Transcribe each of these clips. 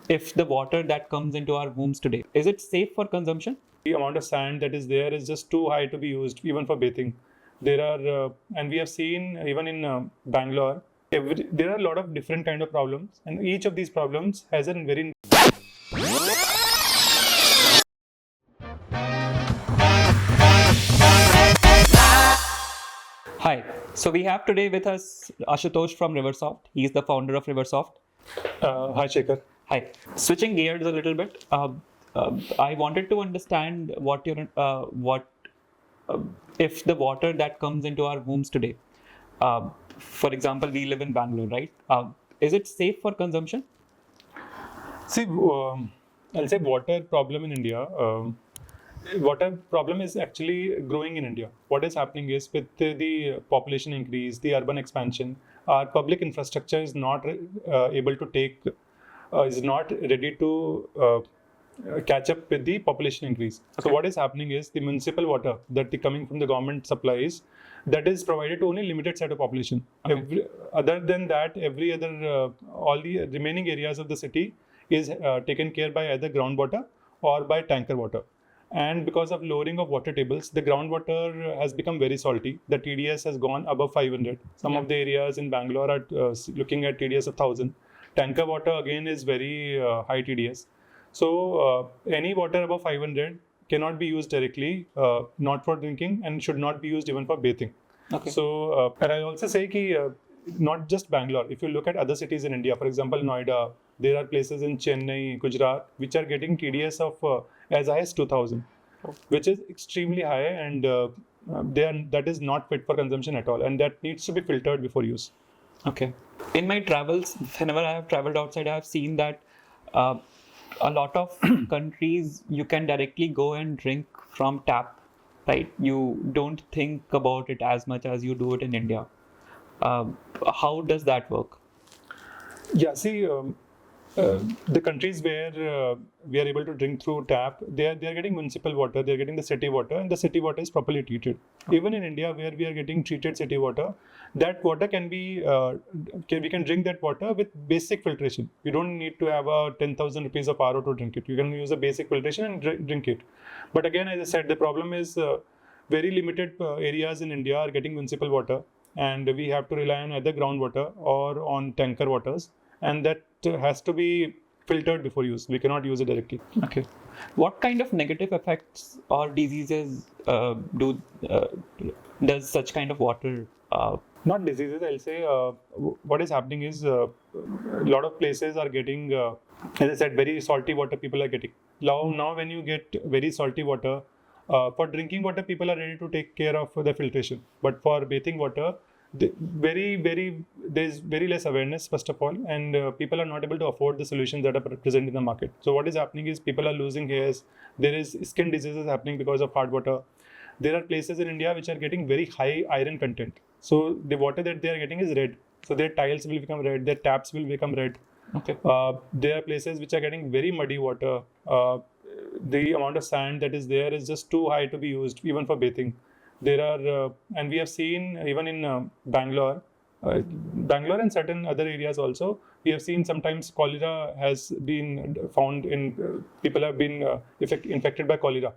if the water that comes into our homes today, is it safe for consumption? The amount of sand that is there is just too high to be used even for bathing. There are, and we have seen even in Bangalore, there are a lot of different kind of problems, and each of these problems has a very Hi, so we have today with us Ashutosh from RiverSoft. He's the founder of RiverSoft. Hi, Shekhar. Hi. Switching gears a little bit, I wanted to understand what if the water that comes into our homes today, for example, we live in Bangalore, right? Is it safe for consumption? See, I'll say water problem in India. Water problem is actually growing in India. What is happening is with the population increase, the urban expansion, our public infrastructure is not able to take, is not ready to catch up with the population increase. Okay. So what is happening is the municipal water that is coming from the government supplies, that is provided to only limited set of population. Okay. Other than that, every other, all the remaining areas of the city is taken care by either groundwater or by tanker water. And because of lowering of water tables, the groundwater has become very salty. The TDS has gone above 500. Some of the areas in Bangalore are looking at TDS of 1000. Tanker water again is very high TDS. So any water above 500 cannot be used directly, not for drinking, and should not be used even for bathing. Okay. So, and I also say that not just Bangalore. If you look at other cities in India, for example, Noida, there are places in Chennai, Gujarat, which are getting TDS of as high as 2000, which is extremely high, and that is not fit for consumption at all, and that needs to be filtered before use. Okay. In my travels, whenever I have traveled outside, I have seen that a lot of countries you can directly go and drink from tap, right? You don't think about it as much as you do it in India. How does that work? Yeah, see, the countries where we are able to drink through tap, they are getting municipal water, they are getting the city water, and the city water is properly treated. Even in India, where we are getting treated city water, that water can be, we can drink that water with basic filtration. You don't need to have a 10,000 rupees of RO to drink it. You can use a basic filtration and drink it. But again, as I said, the problem is very limited areas in India are getting municipal water, and we have to rely on either groundwater or on tanker waters, and that has to be filtered before use. We cannot use it directly. Okay. What kind of negative effects or diseases does such kind of water? Not diseases, I'll say. What is happening is a lot of places are getting, as I said, very salty water people are getting. Now when you get very salty water, for drinking water, people are ready to take care of the filtration. But for bathing water, there's very less awareness, first of all, and people are not able to afford the solutions that are present in the market. So what is happening is people are losing hairs. There is skin diseases happening because of hard water. There are places in India which are getting very high iron content. So the water that they are getting is red. So their tiles will become red, their taps will become red. Okay. There are places which are getting very muddy water. The amount of sand that is there is just too high to be used even for bathing. There are, and we have seen even in Bangalore and certain other areas also, we have seen sometimes cholera has been found in, people have been infected by cholera,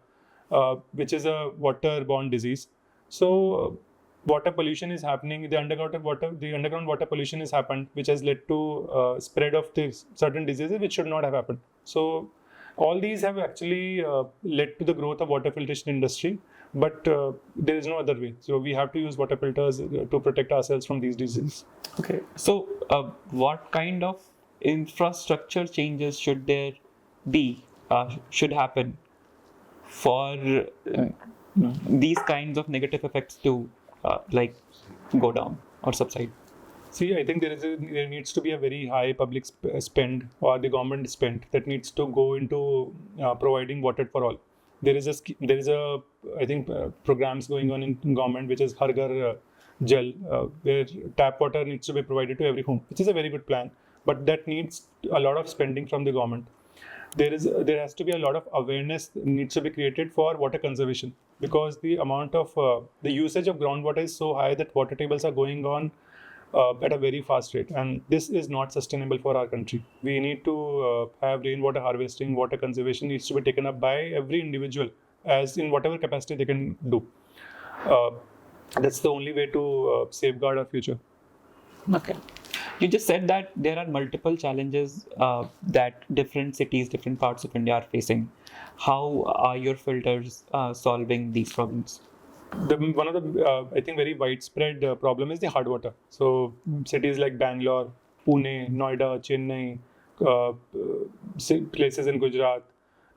which is a waterborne disease. So water pollution is happening, the underground water pollution has happened, which has led to spread of this certain diseases which should not have happened. So all these have actually led to the growth of water filtration industry, but there is no other way. So we have to use water filters to protect ourselves from these diseases. Okay. So what kind of infrastructure changes should there be, should happen for these kinds of negative effects to go down or subside? See, I think there needs to be a very high public spend, or the government spend, that needs to go into providing water for all. There is I think programs going on in government, which is Har Ghar Jal, where tap water needs to be provided to every home, which is a very good plan, but that needs a lot of spending from the government. There has to be a lot of awareness needs to be created for water conservation, because the amount of the usage of groundwater is so high that water tables are going on at a very fast rate, and this is not sustainable for our country. We need to have rainwater harvesting, water conservation needs to be taken up by every individual as in whatever capacity they can do. Uh, that's the only way to safeguard our future. Okay. You just said that there are multiple challenges that different cities, different parts of India are facing. How are your filters solving these problems? One of the I think very widespread problem is the hard water. So cities like Bangalore, Pune, Noida, Chennai, places in Gujarat,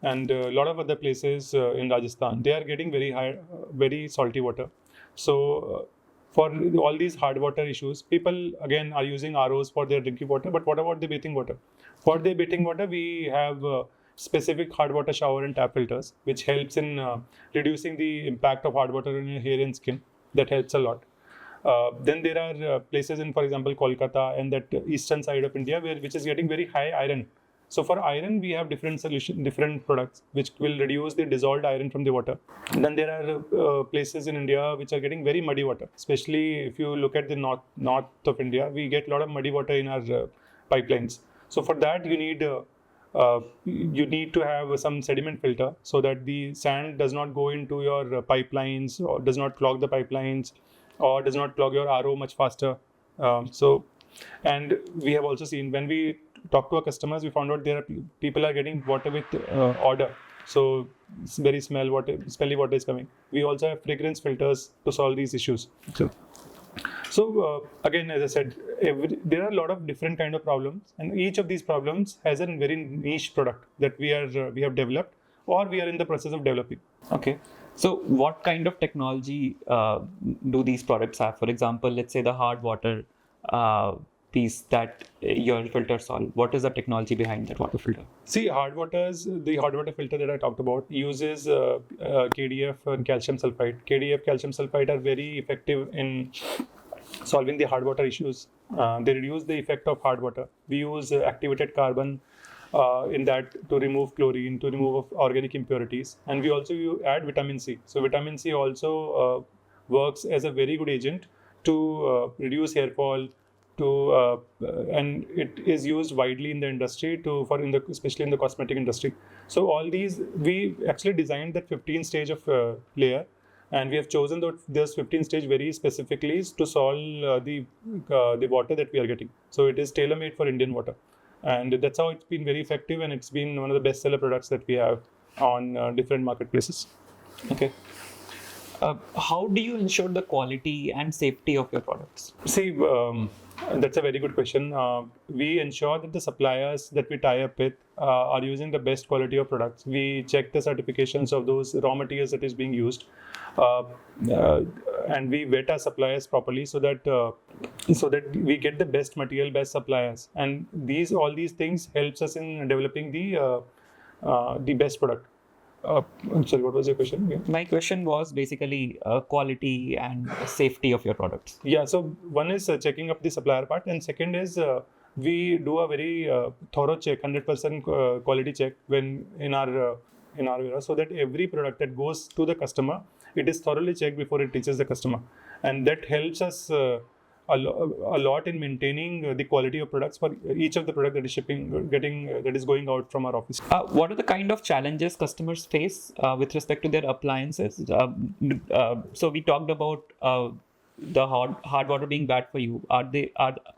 and a lot of other places in Rajasthan, they are getting very salty water. So for all these hard water issues, people again are using ROs for their drinking water. But what about the bathing water? For the bathing water, we have specific hard water shower and tap filters, which helps in reducing the impact of hard water on your hair and skin. That helps a lot. Then there are places in, for example, Kolkata and that eastern side of India, which is getting very high iron. So for iron, we have different products which will reduce the dissolved iron from the water. And then there are places in India which are getting very muddy water. Especially if you look at the north of India, we get a lot of muddy water in our pipelines. So for that, you need to have some sediment filter so that the sand does not go into your pipelines or does not clog the pipelines or does not clog your RO much faster. And we have also seen when we talk to our customers, we found out there are people are getting water with odor. So it's very smelly water is coming. We also have fragrance filters to solve these issues. So again, as I said, there are a lot of different kind of problems, and each of these problems has a very niche product that we have developed or we are in the process of developing. Okay. So what kind of technology do these products have? For example, let's say the hard water piece that your filter solve. What is the technology behind that water filter? See, the hard water filter that I talked about uses KDF and calcium sulfide. KDF, calcium sulfide are very effective in solving the hard water issues. They reduce the effect of hard water. We use activated carbon in that to remove chlorine, to remove organic impurities, and we also add vitamin C. So vitamin C also works as a very good agent to reduce hair fall. And it is used widely in the industry especially in the cosmetic industry. So all these, we actually designed that 15 stage of layer, and we have chosen those 15 stage very specifically to solve the water that we are getting. So it is tailor made for Indian water, and that's how it's been very effective, and it's been one of the bestseller products that we have on different marketplaces. Okay. How do you ensure the quality and safety of your products? See, that's a very good question. We ensure that the suppliers that we tie up with are using the best quality of products. We check the certifications of those raw materials that is being used, and we vet our suppliers properly so that we get the best material, best suppliers. And all these things helps us in developing the best product. I'm sorry, what was your question again? My question was basically quality and safety of your products. Yeah, so one is checking up the supplier part, and second is we do a very thorough check, 100% quality check when in our warehouse, so that every product that goes to the customer, it is thoroughly checked before it reaches the customer, and that helps us a lot in maintaining the quality of products for each of the product that is that is going out from our office. What are the kind of challenges customers face with respect to their appliances? So we talked about the hard water being bad for you.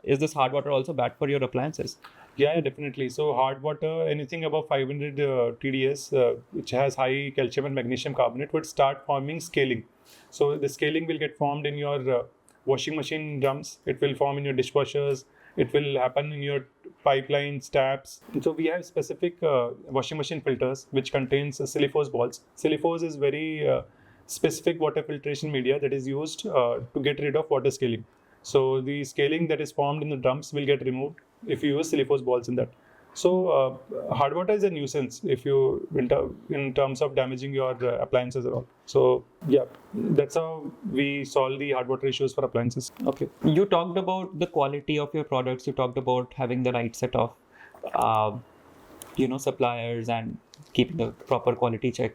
Is this hard water also bad for your appliances? Yeah, definitely. So hard water, anything above 500 TDS, which has high calcium and magnesium carbonate, would start forming scaling. So the scaling will get formed in your washing machine drums, it will form in your dishwashers, it will happen in your pipelines, taps. So we have specific washing machine filters which contains silicose balls. Silicose is very specific water filtration media that is used to get rid of water scaling. So the scaling that is formed in the drums will get removed if you use silicose balls in that. So hard water is a nuisance if you in terms of damaging your appliances at all. So yeah, that's how we solve the hard water issues for appliances. Okay. You talked about the quality of your products. You talked about having the right set of suppliers and keeping a proper quality check.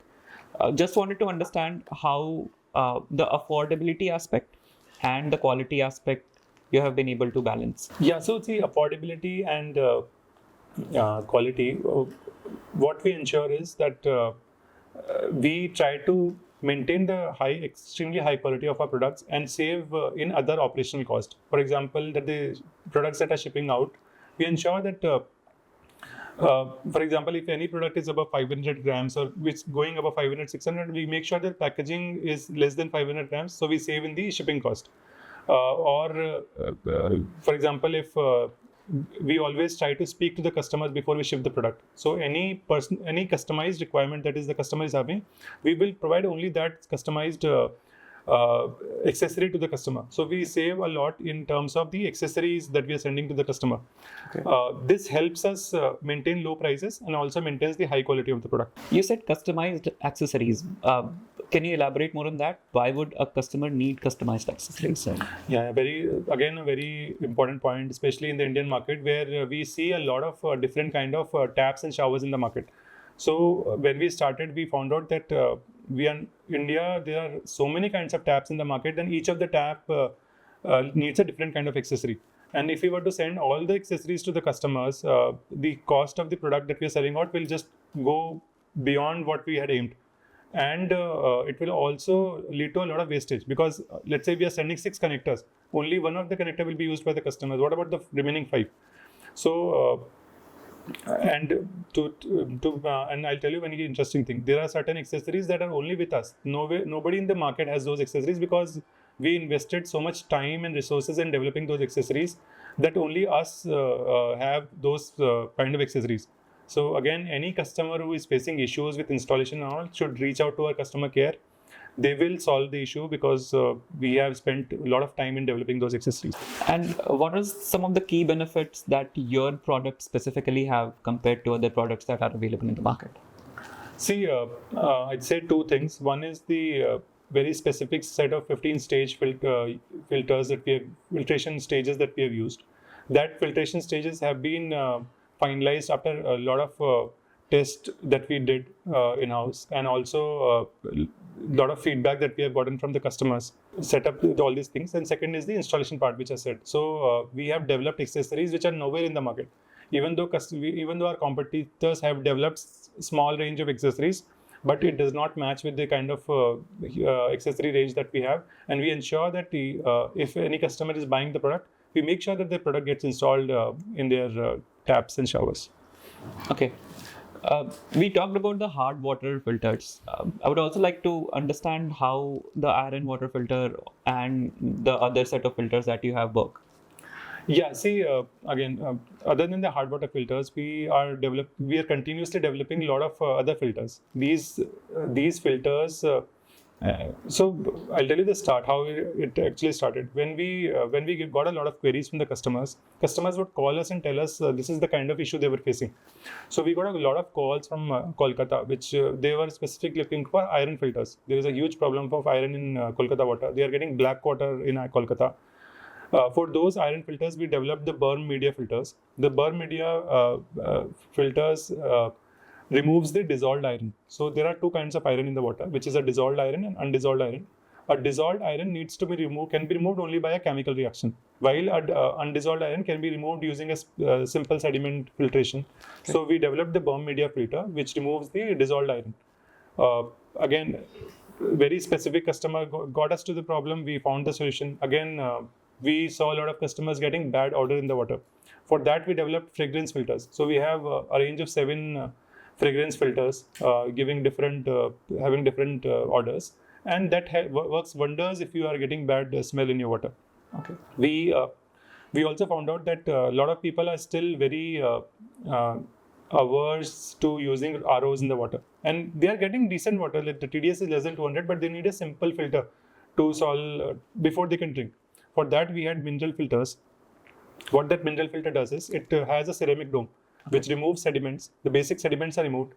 Just wanted to understand how the affordability aspect and the quality aspect you have been able to balance? Yeah, so see, affordability and quality, what we ensure is that we try to maintain the extremely high quality of our products and save in other operational cost. For example, that the products that are shipping out, we ensure that for example, if any product is above 500 grams or which going above 500, 600, we make sure that packaging is less than 500 grams, so we save in the shipping cost. For example, if we always try to speak to the customers before we ship the product. So any customized requirement that is the customer is having, we will provide only that customized accessory to the customer. So we save a lot in terms of the accessories that we are sending to the customer. Okay. This helps us maintain low prices and also maintains the high quality of the product. You said customized accessories. Can you elaborate more on that? Why would a customer need customized accessories? Yeah, a very important point, especially in the Indian market, where we see a lot of different kind of taps and showers in the market. So when we started, we found out that in India, there are so many kinds of taps in the market, and each of the tap needs a different kind of accessory. And if we were to send all the accessories to the customers, the cost of the product that we are selling out will just go beyond what we had aimed. And it will also lead to a lot of wastage, because let's say we are sending 6 connectors, only one of the connector will be used by the customers. What about the remaining 5? So and I'll tell you one interesting thing. There are certain accessories that are only with us. Nobody in the market has those accessories, because we invested so much time and resources in developing those accessories that only us have those kind of accessories. So again, any customer who is facing issues with installation and all should reach out to our customer care. They will solve the issue, because we have spent a lot of time in developing those accessories. And what are some of the key benefits that your product specifically have compared to other products that are available in the market? See, I'd say 2 things. One is the very specific set of 15-stage filters that we have, filtration stages that we have used. That filtration stages have been finalized after a lot of tests that we did in-house, and also a lot of feedback that we have gotten from the customers, set up with all these things. And second is the installation part, which I said. So we have developed accessories which are nowhere in the market. Even though our competitors have developed small range of accessories, but it does not match with the kind of accessory range that we have. And we ensure that if any customer is buying the product, we make sure that the product gets installed in their taps and showers. Okay. We talked about the hard water filters. I would also like to understand how the iron water filter and the other set of filters that you have work. Yeah, see, again, other than the hard water filters, we are continuously developing a lot of other filters. These filters. So I'll tell you the start, how it actually started. When we got a lot of queries from the customers would call us and tell us this is the kind of issue they were facing. So we got a lot of calls from Kolkata, which they were specifically looking for iron filters. There is a huge problem of iron in Kolkata water. They are getting black water in Kolkata. For those iron filters, we developed the burn media filters. The burn media filters removes the dissolved iron. So there are 2 kinds of iron in the water, which is a dissolved iron and undissolved iron. A dissolved iron can be removed only by a chemical reaction, while undissolved iron can be removed using a simple sediment filtration. Okay. So we developed the burn media filter, which removes the dissolved iron. Again, very specific customer got us to the problem. We found the solution. Again, we saw a lot of customers getting bad odor in the water. For that, we developed fragrance filters. So we have a range of 7 fragrance filters, having different orders, and that works wonders if you are getting bad smell in your water. Okay. We also found out that a lot of people are still very averse to using ROs in the water, and they are getting decent water. Like the TDS is less than 200, but they need a simple filter to solve before they can drink. For that, we had mineral filters. What that mineral filter does is it has a ceramic dome, which removes sediments. The basic sediments are removed,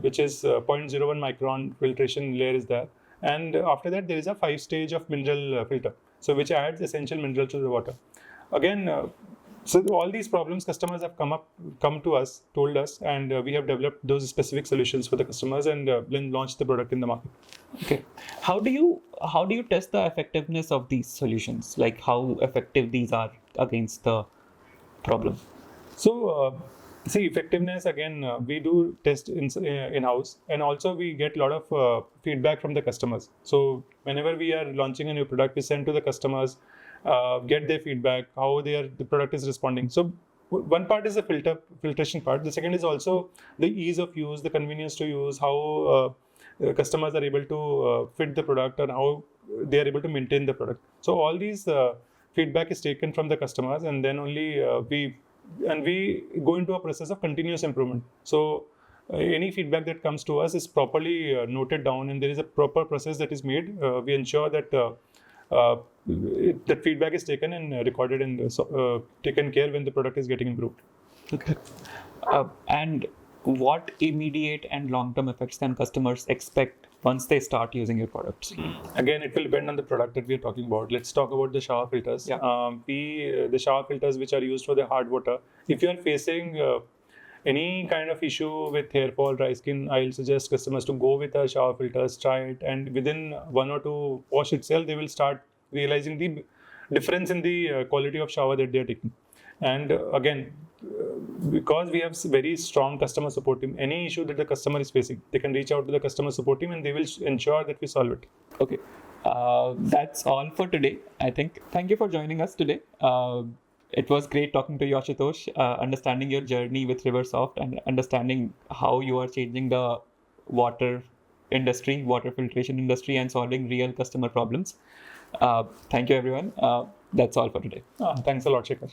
which is 0.01 micron filtration layer is there. And after that, there is a 5-stage of mineral filter, so which adds essential mineral to the water. Again, So all these problems customers have come to us, told us, and we have developed those specific solutions for the customers and then launched the product in the market. Okay. How do you test the effectiveness of these solutions? Like how effective these are against the problem? So, see, effectiveness again, we do test in-house, and also we get a lot of feedback from the customers. So, whenever we are launching a new product, we send to the customers, get their feedback, how the product is responding. So, one part is the filtration part. The second is also the ease of use, the convenience to use, how customers are able to fit the product, and how they are able to maintain the product. So, all these feedback is taken from the customers, and then only we go into a process of continuous improvement. So any feedback that comes to us is properly noted down, and there is a proper process that is made. We ensure that that feedback is taken and recorded and taken care when the product is getting improved. Okay. And what immediate and long-term effects can customers expect once they start using your products? Again, it will depend on the product that we are talking about. Let's talk about the shower filters. Yeah. The shower filters which are used for the hard water. If you are facing any kind of issue with hair fall, dry skin, I'll suggest customers to go with our shower filters, try it, and within 1 or 2 wash itself, they will start realizing the difference in the quality of shower that they are taking. And again, because we have very strong customer support team, any issue that the customer is facing, they can reach out to the customer support team and they will ensure that we solve it. Okay. That's all for today, I think. Thank you for joining us today. It was great talking to you, Ashutosh, understanding your journey with RiverSoft and understanding how you are changing the water industry, water filtration industry, and solving real customer problems. Thank you, everyone. That's all for today. Thanks a lot, Shekhar.